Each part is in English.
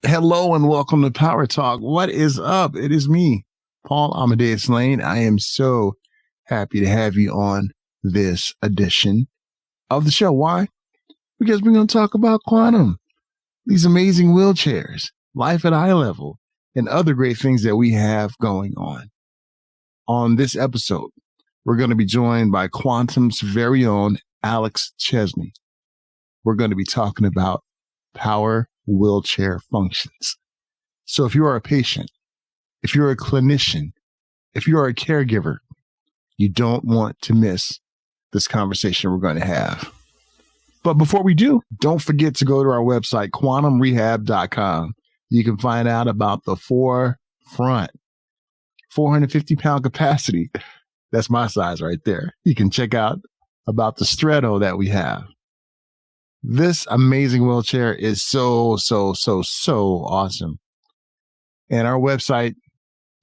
Hello and welcome to Power Talk. What is up? It is me, Paul Amadeus Lane. I am so happy to have you on this edition of the show. Why? Because we're going to talk about quantum, these amazing wheelchairs, life at eye level, and other great things that we have going on. On this episode, we're going to be joined by Quantum's very own Alex Chesney. We're going to be talking about power wheelchair functions. So if you are a patient, if you're a clinician, if you are a caregiver, you don't want to miss this conversation we're going to have. But before we do, don't forget to go to our website, quantumrehab.com. You can find out about the forefront 450-pound capacity. That's my size right there. You can check out about the Stretto that we have. This amazing wheelchair is so awesome. And our website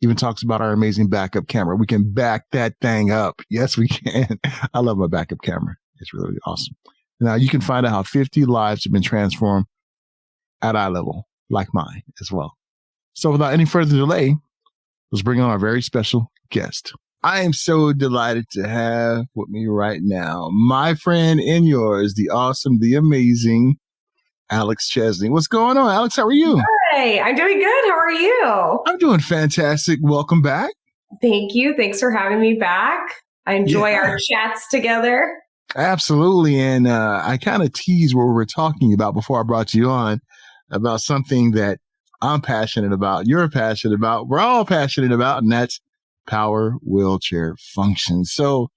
even talks about our amazing backup camera. We can back that thing up. Yes, we can. I love my backup camera. It's really awesome. Now, you can find out how 50 lives have been transformed at eye level, like mine as well. So without any further delay, let's bring on our very special guest. I am so delighted to have with me right now my friend and yours, the awesome, the amazing Alex Chesney. What's going on, Alex? How are you? Hey, I'm doing good. How are you? I'm doing fantastic. Welcome back. Thank you. Thanks for having me back. I enjoy our chats together. Absolutely. And I kind of teased what we were talking about before I brought you on, about something that I'm passionate about, you're passionate about, we're all passionate about, and that's power wheelchair function. So,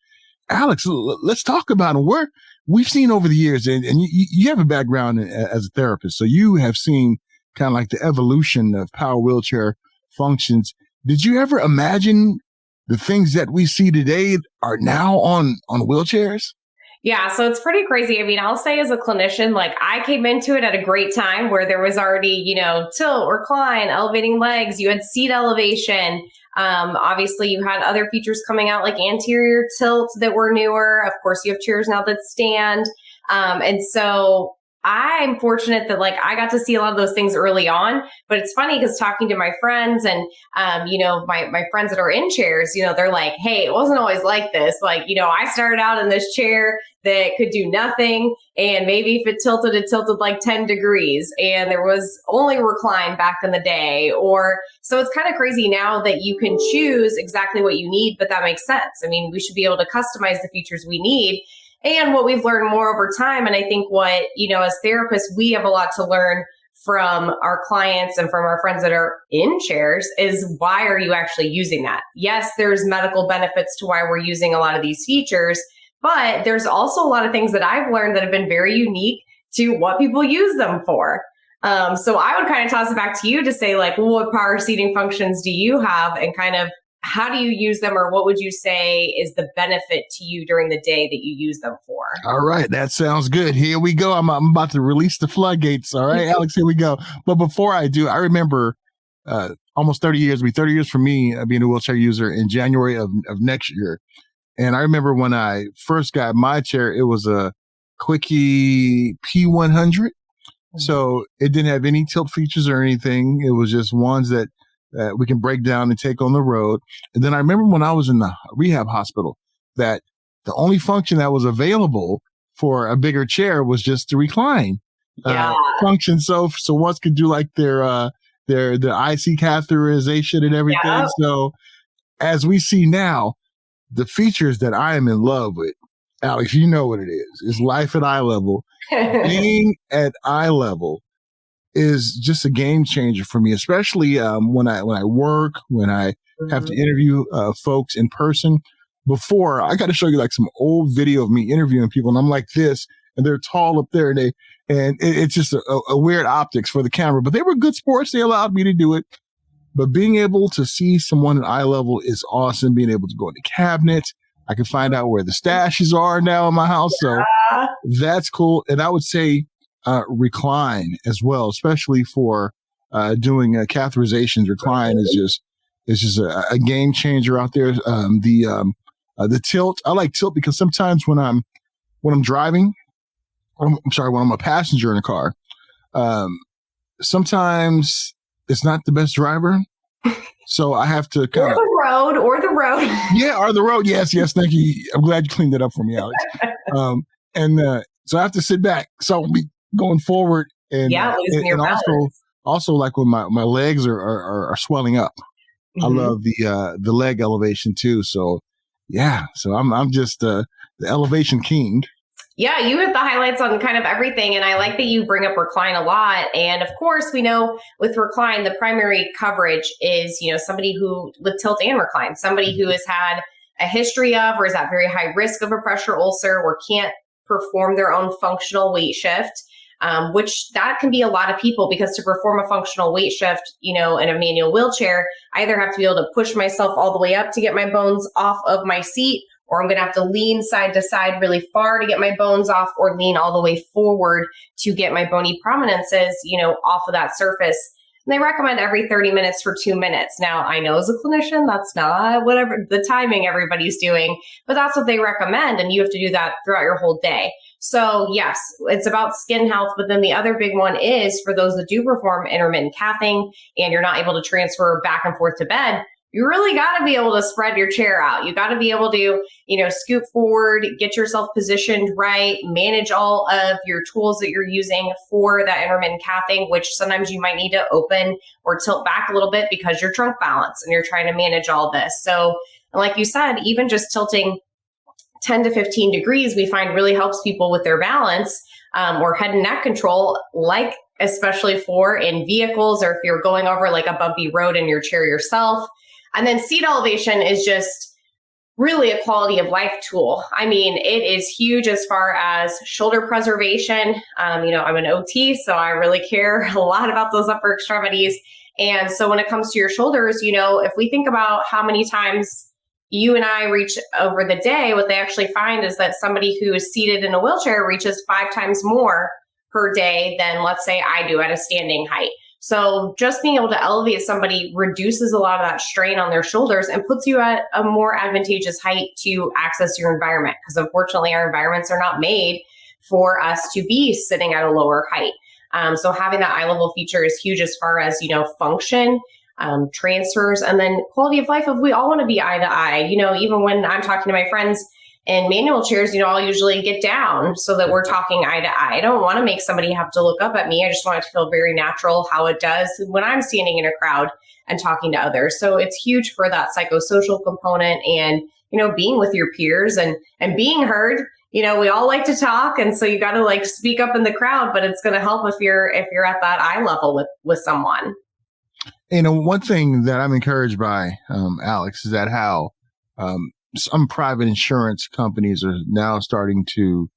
Alex, let's talk about it. We've seen over the years, and you have a background as a therapist, so you have seen kind of like the evolution of power wheelchair functions. Did you ever imagine the things that we see today are now on wheelchairs? Yeah, so it's pretty crazy. I mean, I'll say as a clinician, like I came into it at a great time where there was already, tilt, recline, elevating legs, you had seat elevation. Obviously, you had other features coming out like anterior tilt that were newer. Of course, you have chairs now that stand. And so I'm fortunate that I got to see a lot of those things early on. But it's funny because talking to my friends and, my friends that are in chairs, they're like, hey, it wasn't always like this. I started out in this chair that could do nothing. And maybe if it tilted like 10 degrees. And there was only recline back in the day. So it's kind of crazy now that you can choose exactly what you need, but that makes sense. I mean, we should be able to customize the features we need. And what we've learned more over time, and I think what, as therapists, we have a lot to learn from our clients and from our friends that are in chairs is why are you actually using that? Yes, there's medical benefits to why we're using a lot of these features, but there's also a lot of things that I've learned that have been very unique to what people use them for. So I would kind of toss it back to you to say what power seating functions do you have and kind of how do you use them, or what would you say is the benefit to you during the day that you use them for? All right. That sounds good. Here we go. I'm about to release the floodgates. All right, Alex, here we go. But before I do, I remember almost 30 years, it'll be 30 years for me being a wheelchair user in January of next year. And I remember when I first got my chair, it was a Quickie P100. So it didn't have any tilt features or anything. It was just ones that we can break down and take on the road. And then I remember when I was in the rehab hospital that the only function that was available for a bigger chair was just the recline function. So ones could do like their IC catheterization and everything. Yeah. So as we see now, the features that I am in love with, Alex, you know what it is life at eye level. Being at eye level is just a game changer for me, especially when I work, when I have to interview folks in person. Before, I got to show you some old video of me interviewing people, and I'm like this, and they're tall up there, and it's just a weird optics for the camera. But they were good sports; they allowed me to do it. But being able to see someone at eye level is awesome. Being able to go in the cabinet, I can find out where the stashes are now in my house, so that's cool. And I would say Recline as well, especially for doing catheterizations. Recline is just a game changer out there. The tilt, I like tilt because sometimes when I'm driving, when I'm a passenger in a car, sometimes it's not the best driver. So I have to kind of or the road. Yeah, or the road. Yes. Thank you. I'm glad you cleaned that up for me, Alex. So I have to sit back. So I'll be going forward and losing your balance. Also like when my legs are swelling up. Mm-hmm. I love the leg elevation too. So yeah, so I'm just the elevation king. Yeah, you hit the highlights on kind of everything. And I like that you bring up Recline a lot. And of course, we know with Recline, the primary coverage is, somebody who with tilt and recline, somebody who has had a history of or is at very high risk of a pressure ulcer or can't perform their own functional weight shift, which that can be a lot of people because to perform a functional weight shift, in a manual wheelchair, I either have to be able to push myself all the way up to get my bones off of my seat, or I'm going to have to lean side to side really far to get my bones off, or lean all the way forward to get my bony prominences, off of that surface. And they recommend every 30 minutes for 2 minutes. Now, I know as a clinician, that's not whatever the timing everybody's doing, but that's what they recommend. And you have to do that throughout your whole day. So yes, it's about skin health. But then the other big one is for those that do perform intermittent cathing and you're not able to transfer back and forth to bed, you really got to be able to spread your chair out. You got to be able to, scoot forward, get yourself positioned right, manage all of your tools that you're using for that intermittent cathing, which sometimes you might need to open or tilt back a little bit because your trunk balance and you're trying to manage all this. So like you said, even just tilting 10 to 15 degrees, we find really helps people with their balance or head and neck control, like especially for in vehicles or if you're going over like a bumpy road in your chair yourself. And then seat elevation is just really a quality of life tool. I mean, it is huge as far as shoulder preservation. I'm an OT, so I really care a lot about those upper extremities. And so when it comes to your shoulders, if we think about how many times you and I reach over the day, what they actually find is that somebody who is seated in a wheelchair reaches 5 times more per day than, let's say, I do at a standing height. So just being able to elevate somebody reduces a lot of that strain on their shoulders and puts you at a more advantageous height to access your environment. Because unfortunately, our environments are not made for us to be sitting at a lower height. So having that eye level feature is huge as far as, function, transfers, and then quality of life. If we all want to be eye to eye, even when I'm talking to my friends in manual chairs, I'll usually get down so that we're talking eye to eye. I don't want to make somebody have to look up at me. I just want it to feel very natural how it does when I'm standing in a crowd and talking to others. So it's huge for that psychosocial component and, being with your peers and being heard. We all like to talk. And so you got to speak up in the crowd, but it's going to help if you're at that eye level with someone. One thing that I'm encouraged by, Alex, is that how, some private insurance companies are now starting to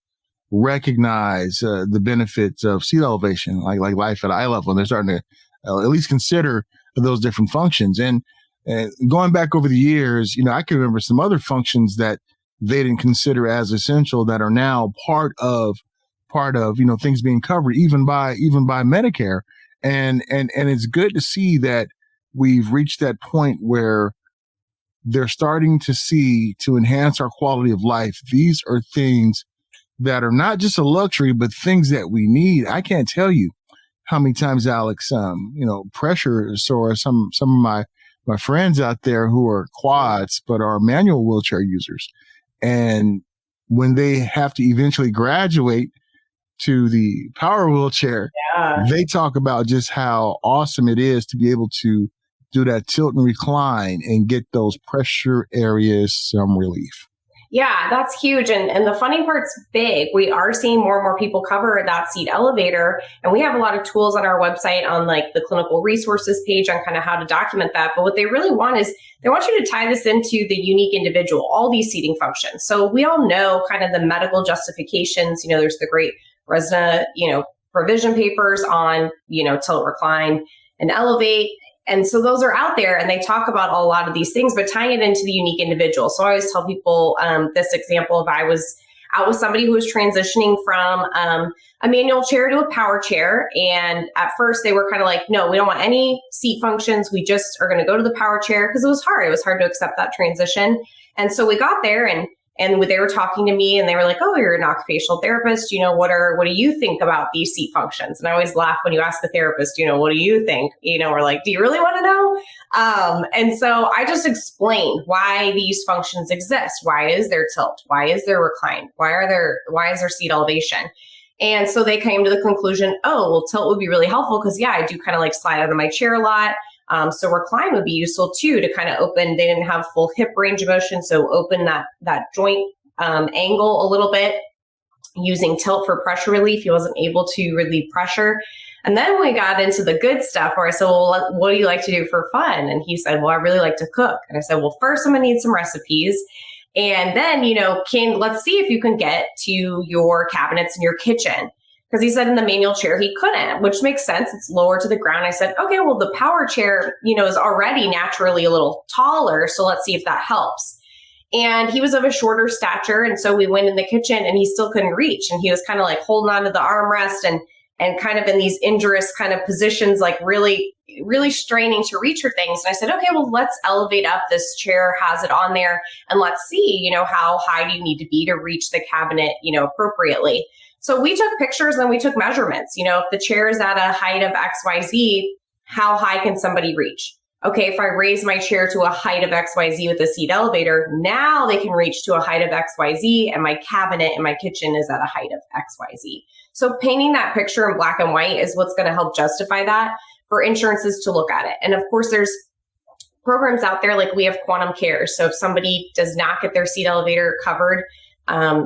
recognize the benefits of seat elevation, like life at eye level. And they're starting to at least consider those different functions. And going back over the years, I can remember some other functions that they didn't consider as essential that are now part of things being covered even by Medicare. And it's good to see that we've reached that point where they're starting to see, to enhance our quality of life, these are things that are not just a luxury, but things that we need. I can't tell you how many times, Alex, pressure sore some of my friends out there who are quads, but are manual wheelchair users. And when they have to eventually graduate to the power wheelchair, they talk about just how awesome it is to be able to do that tilt and recline and get those pressure areas some relief. Yeah, that's huge. And the funny part's big. We are seeing more and more people cover that seat elevator. And we have a lot of tools on our website on the clinical resources page on kind of how to document that. But what they really want is they want you to tie this into the unique individual, all these seating functions. So we all know kind of the medical justifications. There's the great RESNA, provision papers on, tilt, recline, and elevate. And so those are out there and they talk about a lot of these things, but tying it into the unique individual. So I always tell people this example of I was out with somebody who was transitioning from a manual chair to a power chair. And at first they were kind of like, no, we don't want any seat functions. We just are going to go to the power chair because it was hard. It was hard to accept that transition. And so we got there and And they were talking to me and they were like, oh, you're an occupational therapist. What do you think about these seat functions? And I always laugh when you ask the therapist, what do you think? We're like, do you really want to know? And so I just explained why these functions exist. Why is there tilt? Why is there recline? Why is there seat elevation? And so they came to the conclusion, oh, well, tilt would be really helpful because, I do kind of like slide out of my chair a lot. So recline would be useful too, to kind of open. They didn't have full hip range of motion, so open that joint angle a little bit. Using tilt for pressure relief, he wasn't able to relieve pressure. And then we got into the good stuff where I said, well, what do you like to do for fun? And he said, well, I really like to cook. And I said, well, first I'm going to need some recipes. And then, let's see if you can get to your cabinets in your kitchen. Because he said in the manual chair he couldn't, which makes sense. It's lower to the ground. I said, okay, well, the power chair, is already naturally a little taller. So let's see if that helps. And he was of a shorter stature. And so we went in the kitchen and he still couldn't reach. And he was kind of like holding onto the armrest and kind of in these injurious kind of positions, like really, really straining to reach for things. And I said, okay, well, let's elevate up. This chair has it on there. And let's see, how high do you need to be to reach the cabinet, appropriately. So we took pictures and we took measurements. If the chair is at a height of XYZ, how high can somebody reach? Okay, if I raise my chair to a height of XYZ with a seat elevator, now they can reach to a height of XYZ, and my cabinet in my kitchen is at a height of XYZ. So painting that picture in black and white is what's going to help justify that for insurances to look at it. And of course, there's programs out there like we have Quantum Care. So if somebody does not get their seat elevator covered,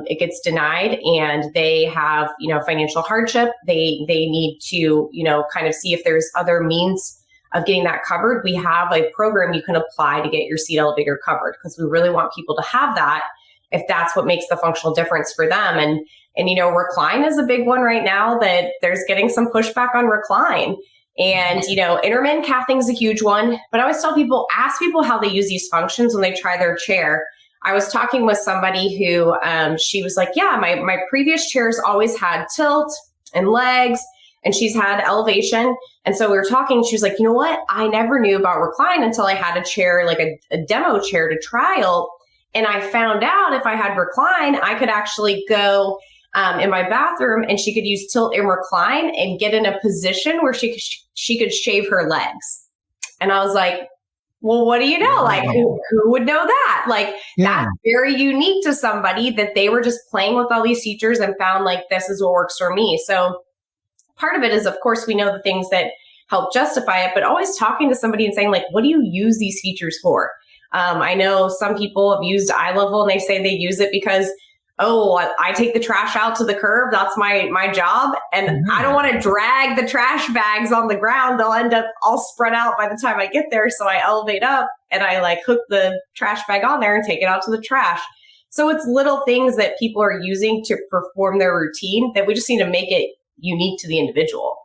it gets denied and they have, financial hardship. They need to, kind of see if there's other means of getting that covered. We have a program you can apply to get your seat elevator covered because we really want people to have that if that's what makes the functional difference for them. And recline is a big one right now that there's getting some pushback on recline. And, intermittent cathing is a huge one. But I always tell people, ask people how they use these functions when they try their chair. I was talking with somebody who she was like, yeah, my previous chairs always had tilt and legs, and she's had elevation. And so we were talking, she was like, you know what? I never knew about recline until I had a chair, like a demo chair to trial. And I found out if I had recline, I could actually go in my bathroom and she could use tilt and recline and get in a position where she could shave her legs. And I was like, well, what do you know? Like, who would know that? Like, that's very unique to somebody that they were just playing with all these features and found like, this is what works for me. So part of it is, of course, we know the things that help justify it, but always talking to somebody and saying like, what do you use these features for? I know some people have used eye level and they say they use it because, oh, I take the trash out to the curb. That's my job. And I don't want to drag the trash bags on the ground. They'll end up all spread out by the time I get there. So I elevate up and I like hook the trash bag on there and take it out to the trash. So it's little things that people are using to perform their routine that we just need to make it unique to the individual.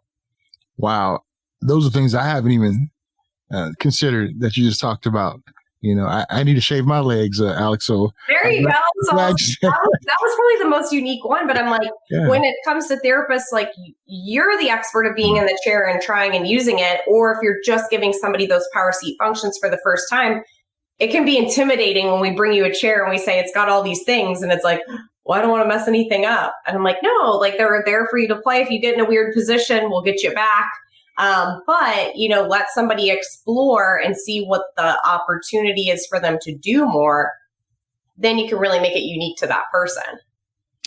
Wow. Those are things I haven't even considered that you just talked about. I need to shave my legs, Alex. So there you go. So that was probably the most unique one. But I'm like, when it comes to therapists, like you're the expert of being in the chair and trying and using it. Or if you're just giving somebody those power seat functions for the first time, it can be intimidating when we bring you a chair and we say it's got all these things. And it's like, well, I don't want to mess anything up. And I'm like, no, like they're there for you to play. If you get in a weird position, we'll get you back. But, let somebody explore and see what the opportunity is for them to do more. Then you can really make it unique to that person.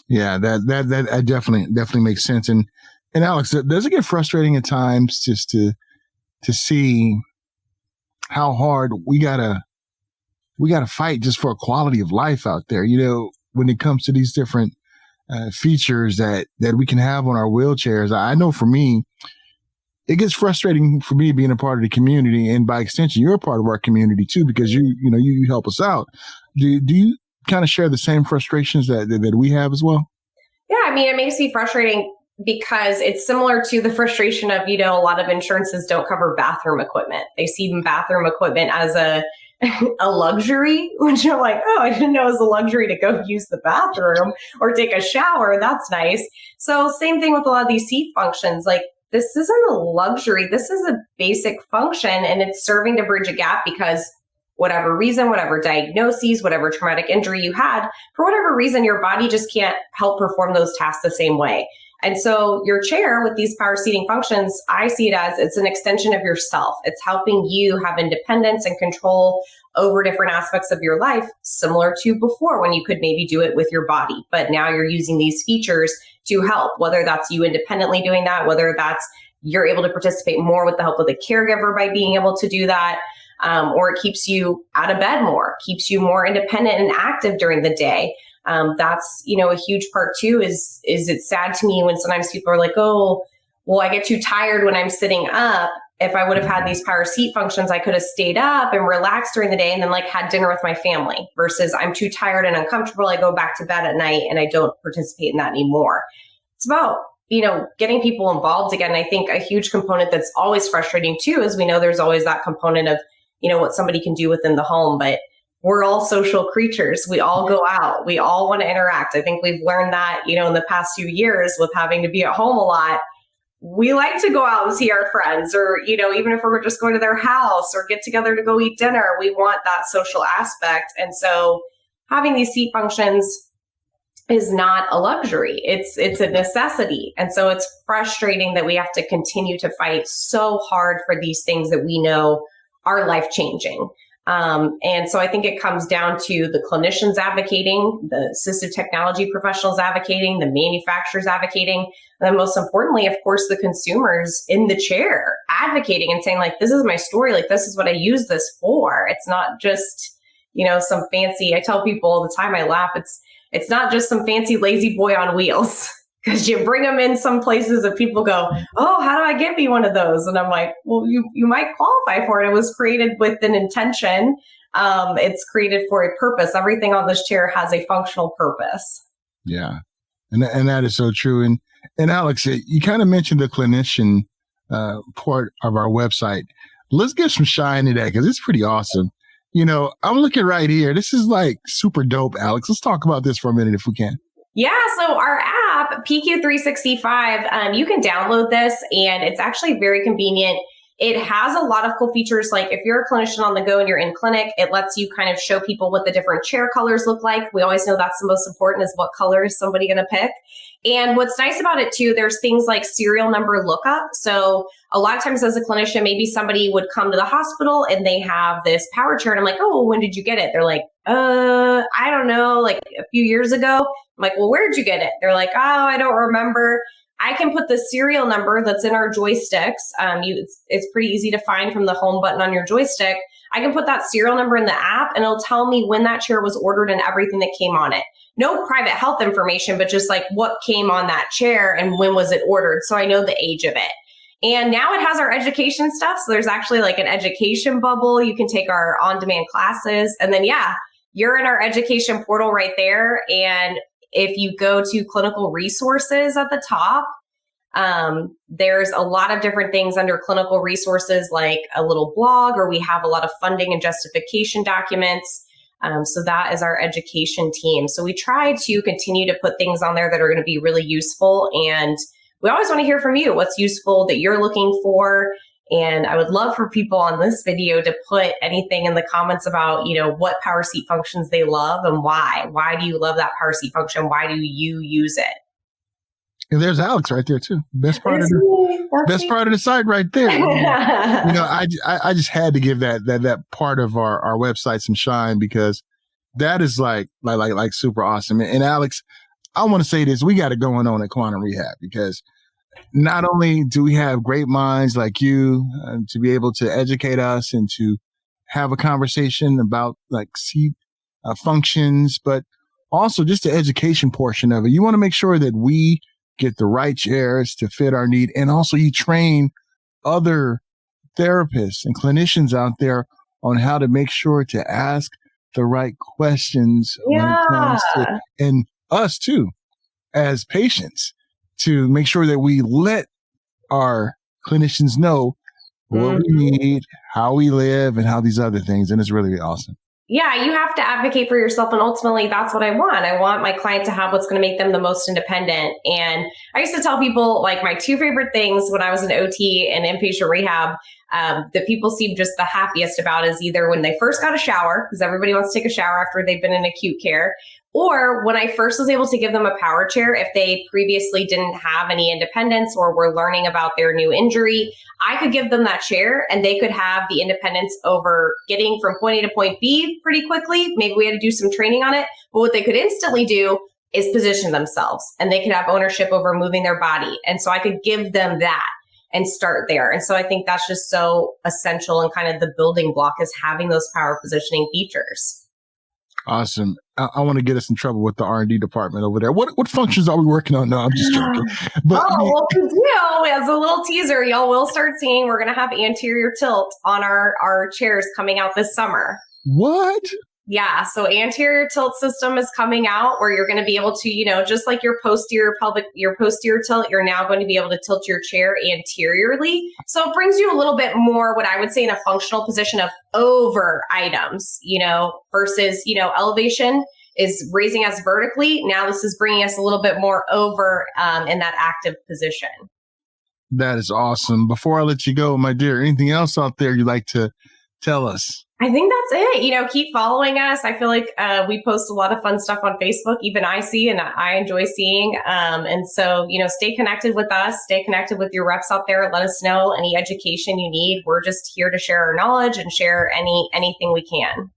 Yeah, that definitely makes sense. And Alex, does it get frustrating at times just to see how hard we gotta fight just for a quality of life out there? When it comes to these different features that we can have on our wheelchairs. I know for me, it gets frustrating for me being a part of the community, and by extension, you're a part of our community too, because you help us out. Do you kind of share the same frustrations that we have as well? Yeah, I mean, it makes me frustrating because it's similar to the frustration of, a lot of insurances don't cover bathroom equipment. They see bathroom equipment as a luxury, which you're like, oh, I didn't know it was a luxury to go use the bathroom or take a shower. That's nice. So same thing with a lot of these seat functions. Like, this isn't a luxury. This is a basic function, and it's serving to bridge a gap because whatever reason, whatever diagnoses, whatever traumatic injury you had, for whatever reason, your body just can't help perform those tasks the same way. And so your chair with these power seating functions, I see it as it's an extension of yourself. It's helping you have independence and control over different aspects of your life, similar to before when you could maybe do it with your body. But now you're using these features to help, whether that's you independently doing that, whether that's you're able to participate more with the help of the caregiver by being able to do that. Or it keeps you out of bed more, keeps you more independent and active during the day. That's, a huge part too, is it's sad to me when sometimes people are like, oh, well, I get too tired when I'm sitting up. If I would have had these power seat functions, I could have stayed up and relaxed during the day and then had dinner with my family, versus I'm too tired and uncomfortable. I go back to bed at night and I don't participate in that anymore. It's about, getting people involved again. I think a huge component that's always frustrating too, is we know there's always that component of, what somebody can do within the home, but we're all social creatures. We all go out. We all want to interact. I think we've learned that, in the past few years with having to be at home a lot. We like to go out and see our friends, or, even if we're just going to their house or get together to go eat dinner, we want that social aspect. And so having these seat functions is not a luxury. It's a necessity. And so it's frustrating that we have to continue to fight so hard for these things that we know are life-changing. And so I think it comes down to the clinicians advocating, the assistive technology professionals advocating, the manufacturers advocating, and then most importantly, of course, the consumers in the chair advocating and saying, this is my story, this is what I use this for. It's not just, some fancy, I tell people all the time, I laugh, it's not just some fancy lazy boy on wheels. Because you bring them in some places and people go, oh, how do I get me one of those? And I'm like, well, you might qualify for it. It was created with an intention. It's created for a purpose. Everything on this chair has a functional purpose. Yeah. And that is so true. And Alex, you kind of mentioned the clinician part of our website. Let's give some shine to that because it's pretty awesome. I'm looking right here. This is super dope, Alex. Let's talk about this for a minute if we can. Yeah, so our app, PQ365, you can download this and it's actually very convenient. It has a lot of cool features, like if you're a clinician on the go and you're in clinic, it lets you kind of show people what the different chair colors look like. We always know that's the most important, is what color is somebody going to pick. And what's nice about it too, there's things like serial number lookup. So a lot of times as a clinician, maybe somebody would come to the hospital and they have this power chair and I'm like, oh, when did you get it? They're like, I don't know, a few years ago. I'm like, well, where did you get it? They're like, oh, I don't remember. I can put the serial number that's in our joysticks. It's pretty easy to find from the home button on your joystick. I can put that serial number in the app and it'll tell me when that chair was ordered and everything that came on it. No private health information, but just what came on that chair and when was it ordered. So I know the age of it. And now it has our education stuff. So there's actually an education bubble. You can take our on-demand classes. And then, you're in our education portal right there. And if you go to clinical resources at the top, there's a lot of different things under clinical resources, like a little blog, or we have a lot of funding and justification documents. So that is our education team. So we try to continue to put things on there that are going to be really useful. And we always want to hear from you. What's useful that you're looking for? And I would love for people on this video to put anything in the comments about, what power seat functions they love and why. Why do you love that power seat function? Why do you use it? And there's Alex right there too. Best part of the site right there. I just had to give that part of our website some shine because that is like super awesome. And Alex, I want to say this: we got it going on at Quantum Rehab because not only do we have great minds like you to be able to educate us and to have a conversation about seat functions, but also just the education portion of it. You want to make sure that we get the right chairs to fit our need. And also you train other therapists and clinicians out there on how to make sure to ask the right questions when it comes to, and us too, as patients, to make sure that we let our clinicians know what we need, how we live, and how these other things. And it's really awesome. Yeah, you have to advocate for yourself. And ultimately, that's what I want. I want my client to have what's going to make them the most independent. And I used to tell people like my two favorite things when I was in OT and inpatient rehab that people seem just the happiest about is either when they first got a shower, because everybody wants to take a shower after they've been in acute care, or when I first was able to give them a power chair if they previously didn't have any independence or were learning about their new injury. I could give them that chair and they could have the independence over getting from point A to point B pretty quickly. Maybe we had to do some training on it, but what they could instantly do is position themselves and they could have ownership over moving their body. And so I could give them that and start there. And so I think that's just so essential and kind of the building block is having those power positioning features. Awesome. I want to get us in trouble with the R&D department over there. What functions are we working on? No, I'm just joking. But well, we do. As a little teaser, y'all will start seeing we're going to have anterior tilt on our chairs coming out this summer. What? Yeah. So anterior tilt system is coming out where you're going to be able to, just like your posterior tilt, you're now going to be able to tilt your chair anteriorly. So it brings you a little bit more, what I would say in a functional position of over items, versus, elevation is raising us vertically. Now this is bringing us a little bit more over in that active position. That is awesome. Before I let you go, my dear, anything else out there you'd like to tell us? I think that's it. Keep following us. I feel like we post a lot of fun stuff on Facebook. Even I see and I enjoy seeing. And so, stay connected with us. Stay connected with your reps out there. Let us know any education you need. We're just here to share our knowledge and share anything we can.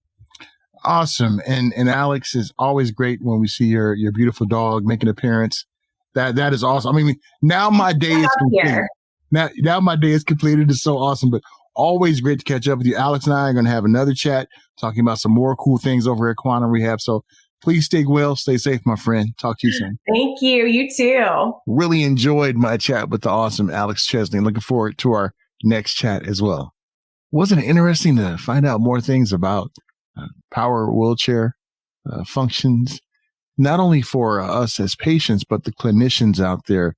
Awesome. And Alex, is always great when we see your beautiful dog make an appearance. That is awesome. I mean, now my day is complete. Now my day is completed. It's so awesome. But always great to catch up with you. Alex and I are going to have another chat talking about some more cool things over at Quantum Rehab. So please stay well, stay safe, my friend. Talk to you soon. Thank you. You too. Really enjoyed my chat with the awesome Alex Chesney. Looking forward to our next chat as well. Wasn't it interesting to find out more things about power wheelchair functions, not only for us as patients, but the clinicians out there,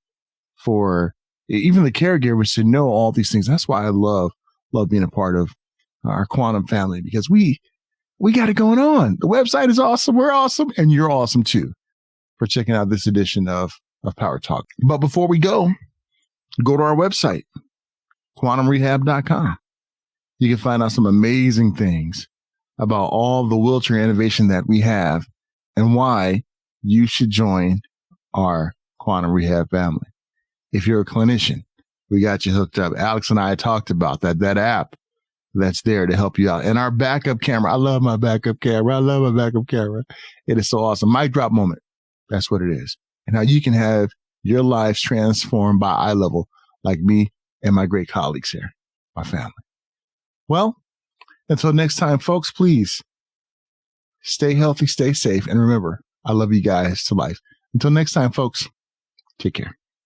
for even the caregivers to know all these things. That's why I love being a part of our Quantum family, because we got it going on. The website is awesome. We're awesome. And you're awesome too for checking out this edition of Power Talk. But before we go to our website, quantumrehab.com. You can find out some amazing things about all the wheelchair innovation that we have and why you should join our Quantum Rehab family. If you're a clinician, we got you hooked up. Alex and I talked about that app that's there to help you out. And our backup camera. I love my backup camera. It is so awesome. Mic drop moment. That's what it is. And how you can have your lives transformed by eye level, like me and my great colleagues here, my family. Well, until next time, folks, please stay healthy, stay safe. And remember, I love you guys to life. Until next time, folks, take care.